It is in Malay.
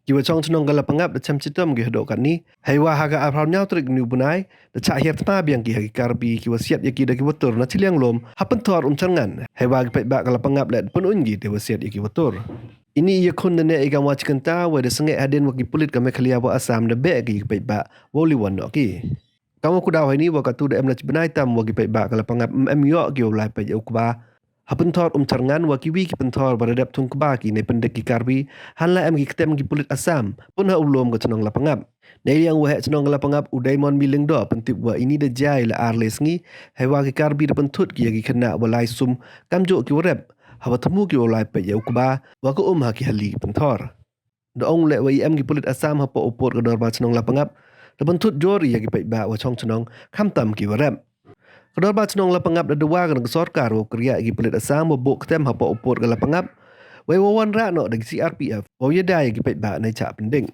Kiwa chong chnong gala pangap da cham chitam gi hado kan ni haiwa haga aphram nyau trik nu bunai da cha hiat ma biang gi hagi karbi kiwa siat yaki da ki watur na chiliang lom hapen thor changan haiwa gi pek ba gala pangap let pun ungi de wasiat yaki watur. Ini ia kun ne ega wach kenta wa de senge aden wagi pulit ka mekhalia wa asam da be gi pek ba woli wan no ki. Kamu ku daw ni wa ka tu da em lach benai tam wagi pek ba gala pangap em yo gi ulai pe eu ba hapentor changan wa kiwi ki pentor baradap tung keba ki ne pendek ki karbi hanla em ki ketem ki pulit asam pun ha ulom ga chnong lapangap nei yang wa chnong lapangap udaimon mileng do pentip wa ini da jai la arles ngi hewa ki karbi da pentut ki gi khana walai sum kamjo ki rep hawa temu ki walai pe yau keba wa ko ha ki hali pentor da ong le wa em ki pulit asam ha po upor ga dor ba chnong lapangap da pentut jori ya ki pe ba wa chong chnong kham tam ki rep Kedua bat nong lapangap da dua kan sorkar wo kriya gi pelit asam wo buk tem hapa upur ga lapangap. Wei wawan ra no da CRPF. Wo yedai gi pet ba nai cha pending.